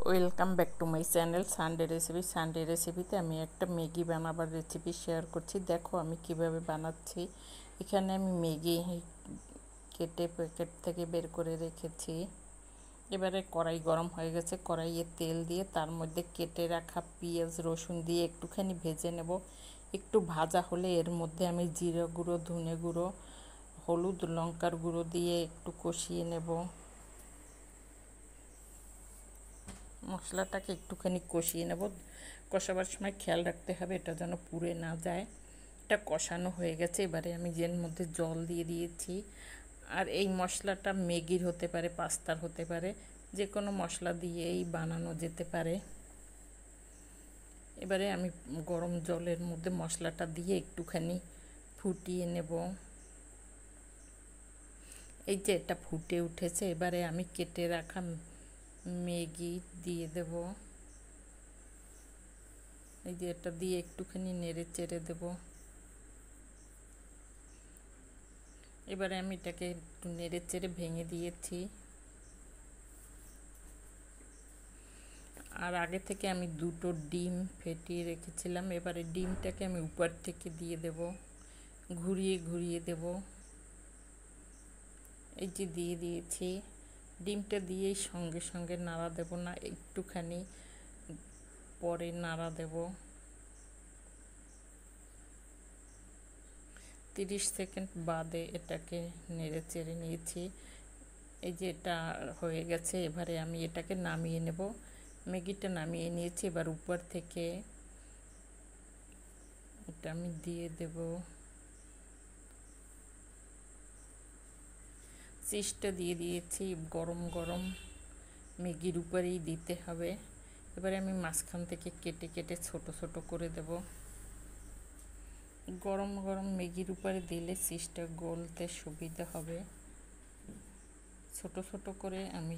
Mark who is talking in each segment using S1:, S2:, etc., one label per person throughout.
S1: Welcome back to my channel Sunday রেসিপিতে আমি একটা ম্যাগি বানাবার রেসিপি শেয়ার করছি। দেখো আমি কিভাবে বানাচ্ছি। এখানে আমি ম্যাগি কেটে প্যাকেট থেকে বের করে রেখেছি। এবারে কড়াই গরম হয়ে গেছে, কড়াইয়ে তেল দিয়ে তার মধ্যে কেটে রাখা পেঁয়াজ রসুন দিয়ে একটুখানি ভেজে নেব। একটু ভাজা হলে এর মধ্যে আমি জিরা গুঁড়ো, ধনে গুঁড়ো, হলুদ, লঙ্কার গুঁড়ো দিয়ে একটু কষিয়ে নেব। মশলাটাকে একটুখানি কষিয়ে নেব। কষাবার সময় খেয়াল রাখতে হবে এটা যেন পুড়ে না যায়। এটা কষানো হয়ে গেছে, এবারে আমি এর মধ্যে জল দিয়ে দিয়েছি। আর এই মশলাটা ম্যাগির হতে পারে, পাস্তার হতে পারে, যে কোনো মশলা দিয়েই বানানো যেতে পারে। এবারে আমি গরম জলের মধ্যে মশলাটা দিয়ে একটুখানি ফুটিয়ে নেব। এই যে এটা ফুটে উঠেছে, এবারে আমি কেটে রাখা ম্যাগি দিয়ে দেব। এই যে এটা দিয়ে একটুখানি নেড়ে চেড়ে দেব। এবারে আমি এটাকে একটু নেড়ে চেড়ে ভেঙে দিয়েছি। আর আগে থেকে আমি দুটো ডিম ফেটিয়ে রেখেছিলাম। এবারে ডিমটাকে আমি উপর থেকে দিয়ে দেব, ঘুরিয়ে ঘুরিয়ে দেব। এই যে দিয়ে দিয়েছি। ডিমটা দিয়েই সঙ্গে সঙ্গে নাড়া দেব না, একটুখানি পরে নাড়া দেব। 30 সেকেন্ড বাদে এটাকে নেড়ে চেড়ে নিয়েছি। এই যে এটা হয়ে গেছে, এবারে আমি এটাকে নামিয়ে নেব। ম্যাগিটা নামিয়ে নিয়েছি। এবার উপর থেকে এটা আমি দিয়ে দেব। চিজটা দিয়ে দিয়েছি। গরম গরম ম্যাগির উপরেই দিতে হবে। এবারে আমি মাঝখান থেকে কেটে কেটে ছোট ছোট করে দেব। গরম গরম ম্যাগির উপরে দিলে চিজটা গলতে সুবিধা হবে। ছোট ছোট করে আমি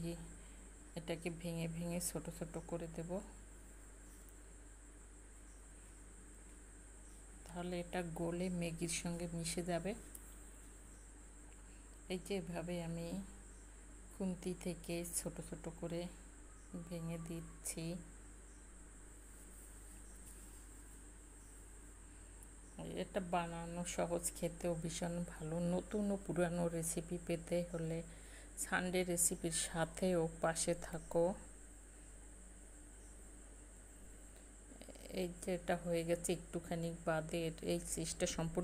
S1: এটাকে ভেঙে ভেঙে ছোট ছোট করে দেব, তাহলে এটা গলে ম্যাগির সঙ্গে মিশে যাবে। এই যে এভাবে আমি খুন্তি থেকে ছোট ছোট করে ভেঙে দিচ্ছি। এটা বানানো সহজ, খেতেও ভীষণ ভালো। নতুন ও পুরানো রেসিপি পেতে হলে সানডে রেসিপির সাথে ও পাশে থাকো। এই যে এটা হয়ে গেছে, একটুখানি বাদে এই চিজটা সম্পূর্ণ